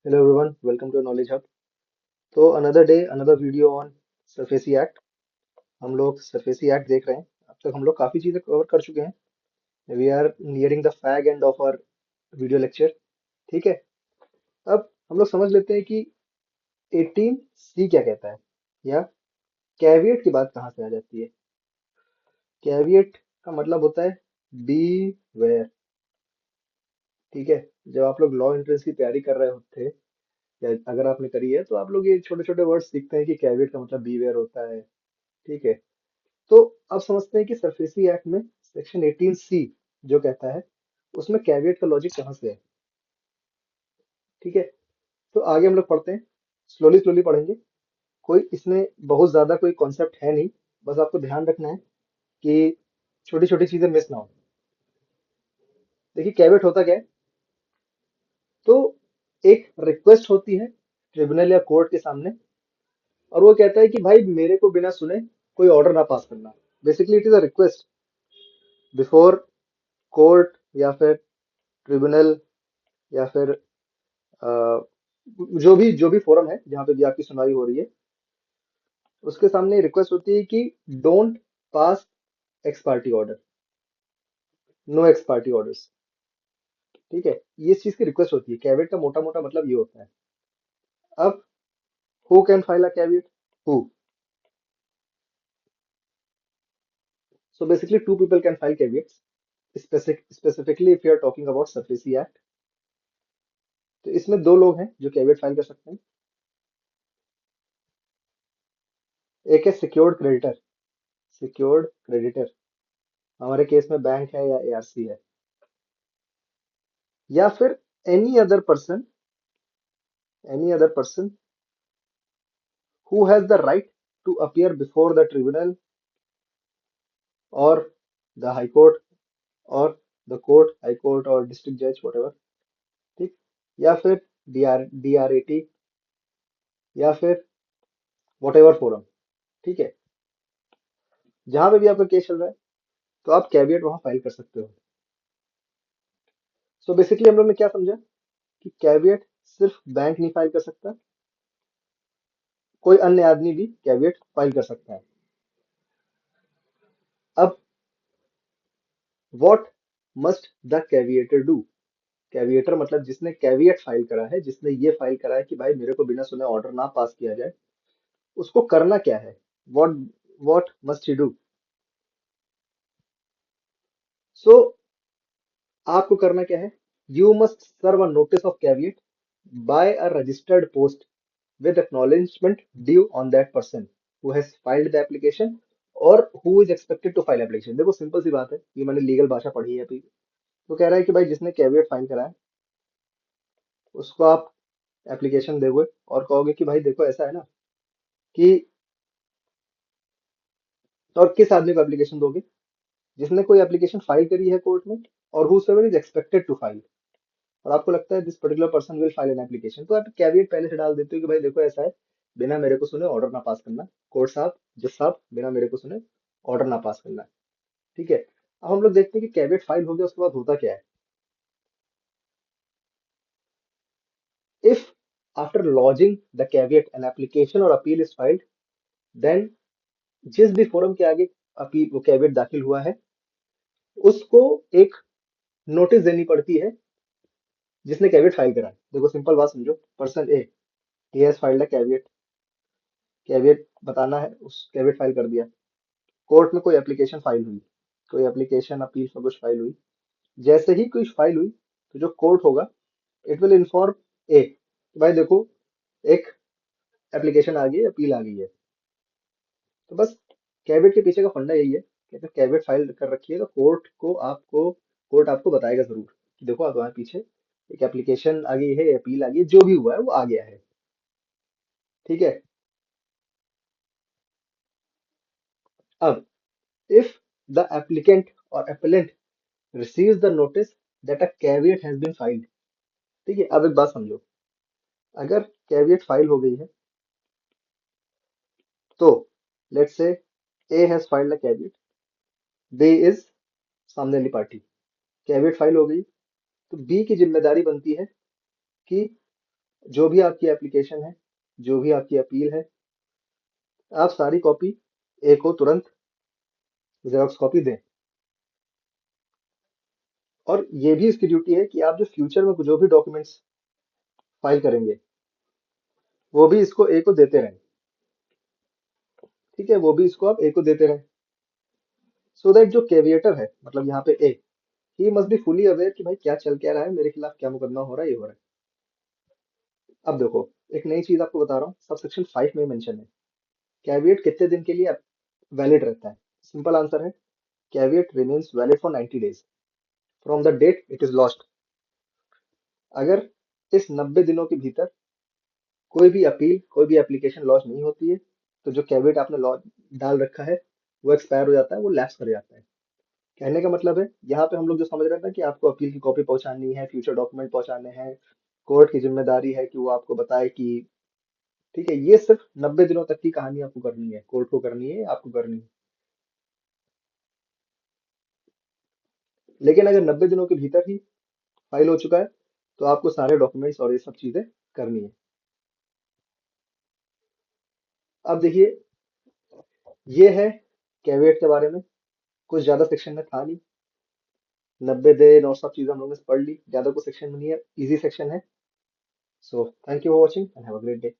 Hello everyone, welcome to Knowledge Hub. तो another day, another video on Surfacy Act. हम लोग Surfacy Act देख रहे हैं. अब तक हम लोग काफी चीजें कवर कर चुके हैं. We are nearing the fag end of our video lecture. ठीक है. अब हम लोग समझ लेते हैं कि 18C क्या कहता है या कैविएट की बात कहाँ से आ जाती है. कैविएट का मतलब होता है बी वेयर. ठीक है. जब आप लोग लॉ एंट्रेंस की तैयारी कर रहे होते या अगर आपने करी है तो आप लोग ये छोटे छोटे वर्ड्स सीखते हैं कि कैविएट का मतलब बी वेयर होता है. ठीक है. तो अब समझते हैं कि सरफेसी एक्ट में सेक्शन 18C जो कहता है उसमें कैविएट का लॉजिक कहाँ से है. ठीक है. तो आगे हम लोग पढ़ते हैं. स्लोली स्लोली पढ़ेंगे. कोई इसमें बहुत ज्यादा कोई कॉन्सेप्ट है नहीं. बस आपको ध्यान रखना है कि छोटी छोटी चीजें मिस ना हो. देखिए कैविएट होता क्या है. तो एक रिक्वेस्ट होती है ट्रिब्यूनल या कोर्ट के सामने और वो कहता है कि भाई मेरे को बिना सुने कोई ऑर्डर ना पास करना. Basically it is a request before court या फिर ट्रिब्यूनल या फिर अ, जो भी फोरम है जहाँ पे भी आपकी सुनवाई हो रही है उसके सामने रिक्वेस्ट होती है कि don't pass ex parte order. No ex parte orders. ठीक है. ये इस चीज की रिक्वेस्ट होती है. कैविएट का मोटा मोटा मतलब ये होता है. अब who can file a caveat. Who. So basically two people can file caveats. Specifically if you are talking about SARFAESI act तो इसमें दो लोग हैं जो कैविएट फाइल कर सकते हैं. एक है सिक्योर्ड क्रेडिटर. सिक्योर्ड क्रेडिटर हमारे केस में बैंक है या एआरसी है या फिर any other person. Any other person who has the right to appear before the tribunal or the high court or the court, high court or district judge whatever. ठीक. या फिर डीआरएटी या फिर whatever forum. ठीक है. जहां पे भी आपका केस चल रहा है तो आप कैविएट वहां फाइल कर सकते हो. सो बेसिकली हम लोग ने क्या समझा कि कैविएट सिर्फ बैंक नहीं फाइल कर सकता. कोई अन्य आदमी भी कैविएट फाइल कर सकता है. अब व्हाट मस्ट द कैविएटर डू. कैविएटर मतलब जिसने कैविएट फाइल करा है, जिसने ये फाइल करा है कि भाई मेरे को बिना सुने ऑर्डर ना पास किया जाए, उसको करना क्या है. What what must he do. So आपको करना क्या है. You must serve a notice of caveat by a registered post with acknowledgement due on that person who has filed the application or who is expected to file application. देखो simple सी बात है. ये मैंने legal भाषा पढ़ी है अभी. तो कह रहा है कि भाई जिसने कैविएट फाइल करा है उसको आप एप्लीकेशन दोगे और कहोगे कि भाई देखो ऐसा है ना कि. और किस आदमी को एप्लीकेशन दोगे. जिसने कोई एप्लीकेशन फाइल करी है कोर्ट में और whosoever is expected to file. और आपको लगता है this particular person will file an application तो आप कैविएट पहले से डाल देते हो कि भाई देखो ऐसा है. बिना मेरे को सुने ऑर्डर ना पास करना. कोर्ट साहब जज साहब बिना मेरे को सुने ऑर्डर ना पास करना. ठीक है. अब हम लोग देखते हैं कि कैविएट फाइल हो गया उसके बाद होता क्या है. If after lodging the caveat an application और अपील इज फाइल्ड देन जिस भी फोरम के आगे अपील वो कैविएट दाखिल हुआ है उसको एक नोटिस देनी पड़ती है जिसने कैविएट फाइल करा है. देखो सिंपल बात समझो. Person A he has filed a caveat. Caveat बताना है उस कैविएट फाइल कर दिया. कोर्ट में कोई एप्लीकेशन फाइल हुई. कोई एप्लीकेशन अपील सब कुछ फाइल हुई. जैसे ही कुछ फाइल हुई तो जो कोर्ट होगा इट विल इन्फॉर्म ए भाई देखो एक एप्लीकेशन आ गई है, अपील आ गई है. तो बस कैविएट के पीछे का फंडा यही है कि अगर कैविएट फाइल कर रखी है तो कोर्ट आपको बताएगा जरूर कि देखो तुम्हारे पीछे एक एप्लीकेशन आ गई है, अपील आ गई है, जो भी हुआ है वो आ गया है. ठीक है. अब if the applicant or appellant receives the notice that a caveat has been filed. ठीक है. अब एक बात समझो. अगर कैविएट फाइल हो गई है तो let's say A has filed a caveat. B is सामने वाली पार्टी. कैविएट फाइल हो गई तो बी की जिम्मेदारी बनती है कि जो भी आपकी एप्लीकेशन है, जो भी आपकी अपील है, आप सारी कॉपी ए को तुरंत जेरॉक्स कॉपी दें। और ये भी इसकी ड्यूटी है कि आप जो फ्यूचर में जो भी डॉक्यूमेंट्स फाइल करेंगे, वो भी इसको ए को देते रहें। ठीक है, वो भी इसको आप ए को देते रहें, सो दैट जो कैविएटर है, मतलब यहाँ पे uh, he must be fully aware कि भाई क्या चल क्या रहा है, मेरे खिलाफ क्या मुकदमा हो रहा है, ये हो रहा है। अब देखो, एक नई चीज आपको बता रहा हूँ, सब सेक्शन 5 में मेंशन है, कैविएट कितने दिन के लिए वैलिड रहता है। सिंपल आंसर है, caveat remains valid for 90 days from the date it is lodged. अगर इस 90 दिनों के भीतर कोई भी अपील, कोई भी एप्लीकेशन लॉन्च नहीं होती है, तो जो कैविएट आपने डाल रखा है वो एक्सपायर हो जाता है, वो लैप्स कर जाता है। कहने का मतलब है, यहाँ पे हम लोग जो समझ रहे थे कि आपको अपील की कॉपी पहुंचानी है, फ्यूचर डॉक्यूमेंट पहुंचाने हैं, कोर्ट की जिम्मेदारी है कि वो आपको बताए कि, ठीक है, ये सिर्फ 90 दिनों तक की कहानी आपको करनी है, कोर्ट को करनी है, आपको करनी है। लेकिन अगर 90 दिनों के भीतर ही फाइल हो चुका है, तो आपको सारे डॉक्यूमेंट्स और ये सब चीजें करनी है। अब देखिए, ये है कैविएट के बारे में, कुछ ज्यादा सेक्शन में था नहीं। 90 दिन और सब चीजें हम लोगों ने पढ़ ली, ज्यादा कुछ सेक्शन में नहीं है, इजी सेक्शन है। So thank you for watching and have a great day.